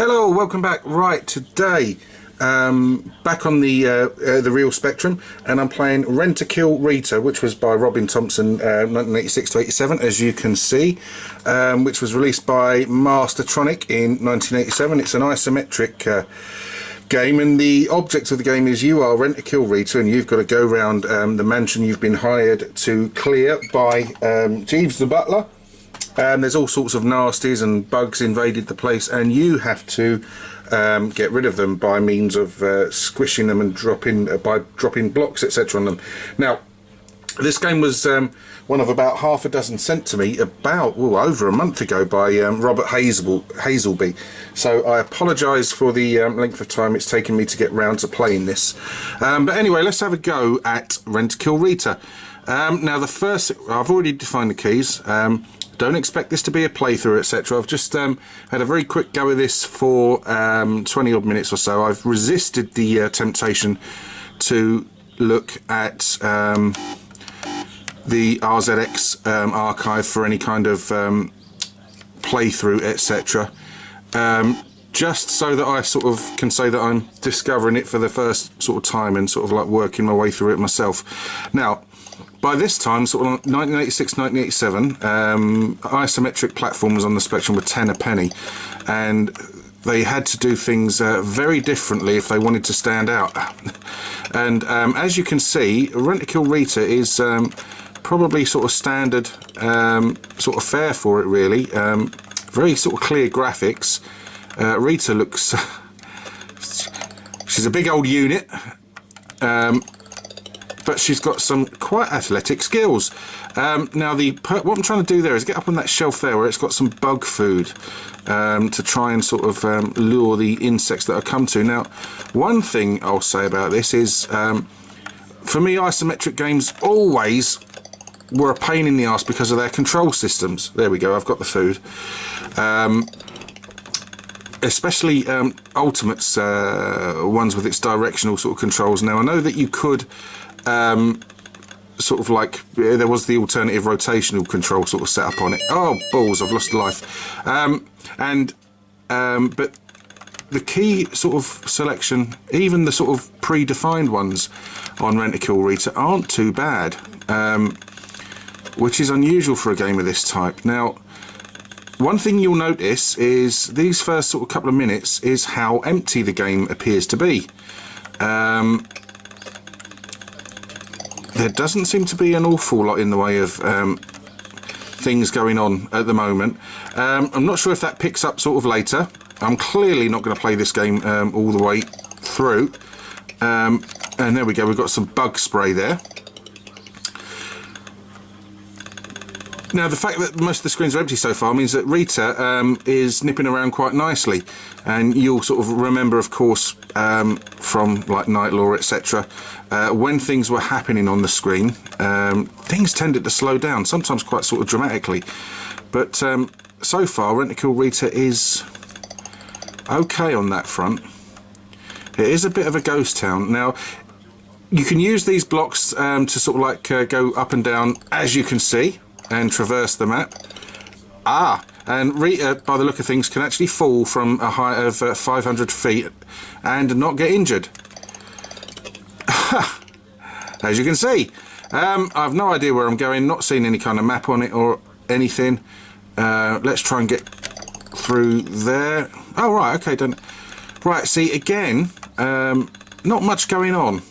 Hello, welcome back. Right, today back on the Real Spectrum, and I'm playing Rentakill Rita, which was by Robin Thompson, 1986 to 87, as you can see, which was released by Mastertronic in 1987. It's an isometric game, and the object of the game is you are Rentakill Rita, and you've got to go around the mansion you've been hired to clear by Jeeves the butler. There's all sorts of nasties and bugs invaded the place, and you have to get rid of them by means of squishing them and dropping blocks, etc. on them. Now, this game was one of about half a dozen sent to me about over a month ago by Robert Hazelby. So I apologise for the length of time it's taken me to get round to playing this. But anyway, let's have a go at Rentakill Rita. Now, I've already defined the keys. Don't expect this to be a playthrough, etc. I've just had a very quick go of this for 20 odd minutes or so. I've resisted the temptation to look at the RZX archive for any kind of playthrough, etc. Just so that I sort of can say that I'm discovering it for the first sort of time and sort of like working my way through it myself. Now, by this time, sort of 1986, 1987, isometric platforms on the Spectrum were 10 a penny, and they had to do things very differently if they wanted to stand out. And as you can see, Rentakill Rita is probably sort of standard sort of fare for it, really. Very sort of clear graphics. Rita looks... she's a big old unit. But she's got some quite athletic skills. Now, what I'm trying to do there is get up on that shelf there where it's got some bug food to try and sort of lure the insects that I come to. Now, one thing I'll say about this is, for me, isometric games always were a pain in the arse because of their control systems. There we go, I've got the food. Especially Ultimate's ones with its directional sort of controls. Now, I know that you could sort of like, there was the alternative rotational control sort of set up on it. Oh balls, I've lost life. But the key sort of selection, even the sort of predefined ones on Rentakill Rita, aren't too bad, which is unusual for a game of this type. Now, one thing you'll notice is these first sort of couple of minutes is how empty the game appears to be. There doesn't seem to be an awful lot in the way of things going on at the moment. I'm not sure if that picks up sort of later. I'm clearly not going to play this game all the way through. And there we go, we've got some bug spray there. Now, the fact that most of the screens are empty so far means that Rita is nipping around quite nicely, and you'll sort of remember, of course, from like Night Law, etc., when things were happening on the screen, things tended to slow down, sometimes quite sort of dramatically. But so far, Rentakill Rita is okay on that front. It is a bit of a ghost town. Now, you can use these blocks to sort of like go up and down, as you can see, and traverse the map. And Rita, by the look of things, can actually fall from a height of 500 feet and not get injured. As you can see. I have no idea where I'm going, not seen any kind of map on it or anything. Let's try and get through there. Oh, right, okay, done. Right, see, again, not much going on.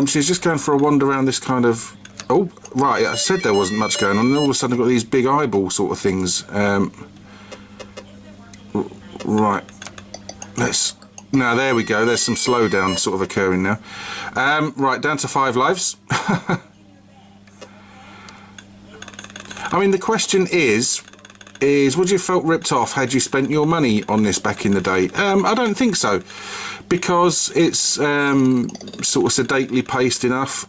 She's just going for a wander around this kind of... Oh, right, I said there wasn't much going on, and all of a sudden I've got these big eyeball sort of things. Right, now there we go, there's some slowdown sort of occurring now. Right, down to 5 lives. I mean, the question is would you have felt ripped off had you spent your money on this back in the day? I don't think so, because it's sort of sedately paced enough.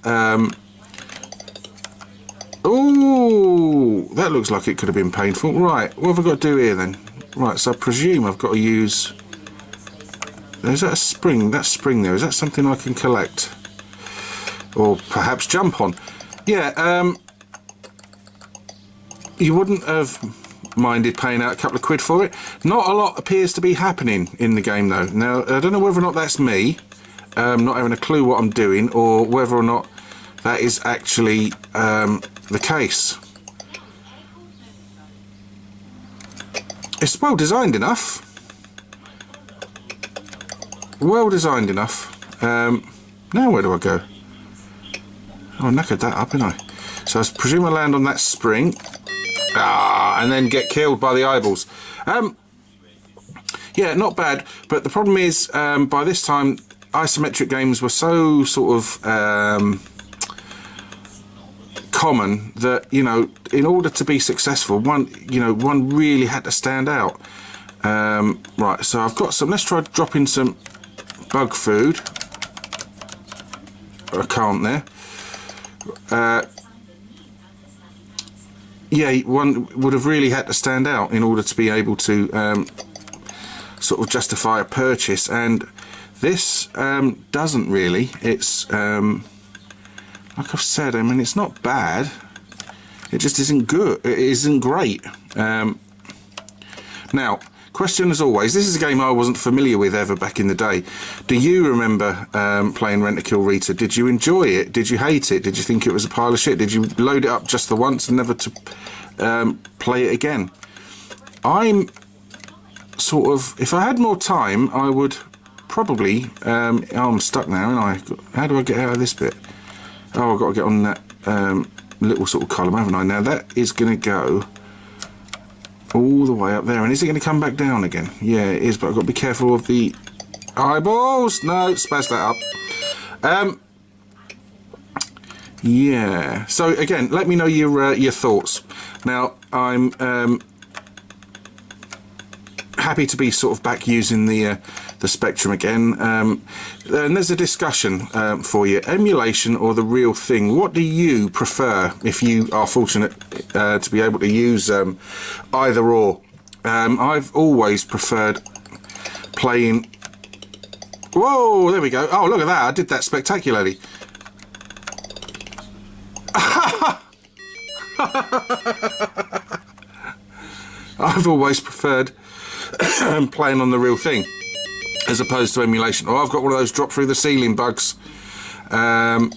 Oh, that looks like it could have been painful. Right, what have I got to do here then? Right, so I presume I've got to use... Is that a spring? That spring there, is that something I can collect? Or perhaps jump on? Yeah, you wouldn't have minded paying out a couple of quid for it. Not a lot appears to be happening in the game though. Now I don't know whether or not that's me not having a clue what I'm doing, or whether or not that is actually the case. It's well designed enough. Well designed enough. Now where do I go? Oh, I knackered that up, didn't I? So I presume I land on that spring. And then get killed by the eyeballs. Yeah, not bad. But the problem is, by this time, isometric games were so sort of common that, you know, in order to be successful, one really had to stand out. Right, so I've got some. Let's try dropping some bug food. I can't there. Yeah, one would have really had to stand out in order to be able to sort of justify a purchase, and this doesn't really. It's like I've said, I mean, it's not bad. It just isn't good. It isn't great. Now, question as always, this is a game I wasn't familiar with ever back in the day. Do you remember playing Rentakill Rita? Did you enjoy it? Did you hate it? Did you think it was a pile of shit? Did you load it up just the once and never to play it again? I'm sort of, if I had more time, I would probably, oh, I'm stuck now, aren't I? How do I get out of this bit? Oh, I've got to get on that little sort of column, haven't I? Now that is going to go all the way up there, and is it going to come back down again? Yeah, it is, but I've got to be careful of the eyeballs. No, spazzed that up. Yeah, so again, let me know your thoughts. Now, I'm happy to be sort of back using the Spectrum again, and there's a discussion for you: emulation or the real thing. What do you prefer if you are fortunate to be able to use either or? I've always preferred playing. Whoa, there we go. Oh, look at that, I did that spectacularly. I've always preferred playing on the real thing as opposed to emulation. Oh, I've got one of those drop through the ceiling bugs. I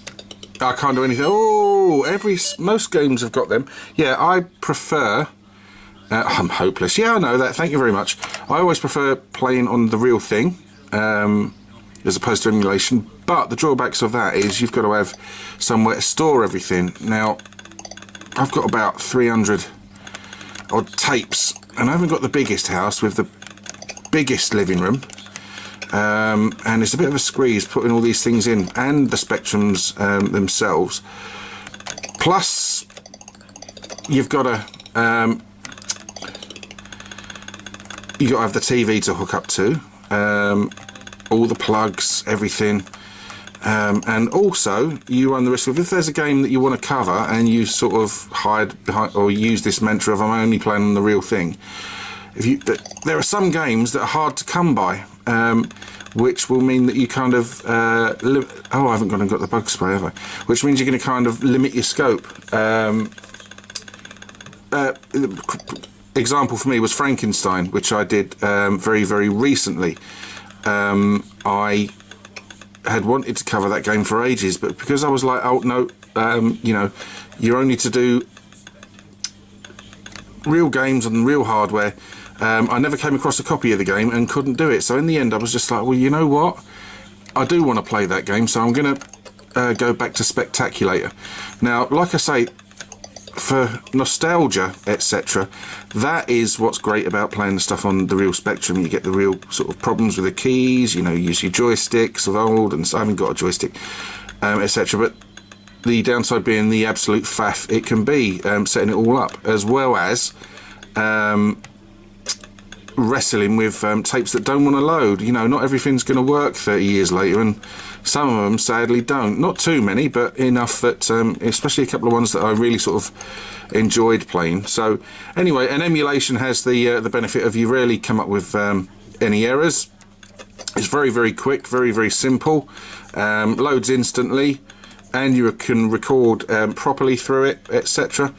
can't do anything. Oh, most games have got them. Yeah, I prefer. I'm hopeless. Yeah, I know that. Thank you very much. I always prefer playing on the real thing as opposed to emulation. But the drawbacks of that is you've got to have somewhere to store everything. Now, I've got about 300 odd tapes, and I haven't got the biggest house with the biggest living room. And it's a bit of a squeeze putting all these things in, and the Spectrums themselves. Plus, you've got to have the TV to hook up to, all the plugs, everything. And also, you run the risk of, if there's a game that you want to cover and you sort of hide behind or use this mantra of I'm only playing on the real thing. There are some games that are hard to come by, which will mean that you kind of oh, I haven't gone and got the bug spray, have I? Which means you're going to kind of limit your scope. Example for me was Frankenstein, which I did very, very recently. I had wanted to cover that game for ages, but because I was like, oh no, you know, you're only to do real games on real hardware. I never came across a copy of the game and couldn't do it. So in the end, I was just like, well, you know what? I do want to play that game, so I'm going to go back to Spectaculator. Now, like I say, for nostalgia, etc., that is what's great about playing the stuff on the real Spectrum. You get the real sort of problems with the keys, you know, you use your joysticks of old, and so I haven't got a joystick, etc. But the downside being the absolute faff it can be setting it all up, as well as wrestling with tapes that don't want to load. You know, not everything's going to work 30 years later, and some of them sadly don't. Not too many, but enough that, especially a couple of ones that I really sort of enjoyed playing. So anyway, an emulation has the benefit of you rarely come up with any errors. It's very, very quick, very, very simple, loads instantly, and you can record properly through it, etc.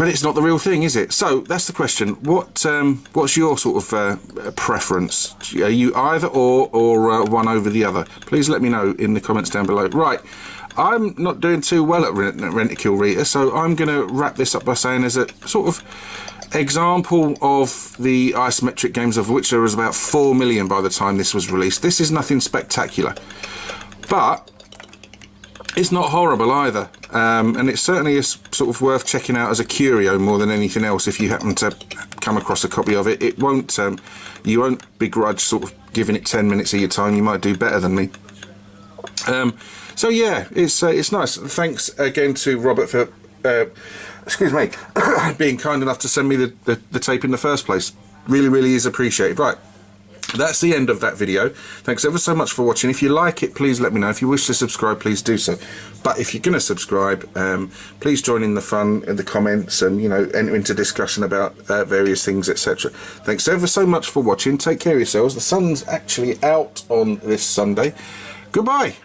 but it's not the real thing, is it? So that's the question. What's your sort of preference? Are you either or one over the other? Please let me know in the comments down below. Right, I'm not doing too well at Rentakill Rita, so I'm going to wrap this up by saying as a sort of example of the isometric games, of which there was about 4 million by the time this was released. This is nothing spectacular, but it's not horrible either, and it certainly is sort of worth checking out as a curio more than anything else. If you happen to come across a copy of it, you won't begrudge sort of giving it 10 minutes of your time. You might do better than me. So yeah, it's nice. Thanks again to Robert for excuse me being kind enough to send me the tape in the first place. Really is appreciated. Right, that's the end of that video. Thanks ever so much for watching. If you like it, please let me know. If you wish to subscribe, please do so. But if you're going to subscribe, please join in the fun in the comments, and enter into discussion about various things, etc. Thanks ever so much for watching. Take care of yourselves. The sun's actually out on this Sunday. Goodbye.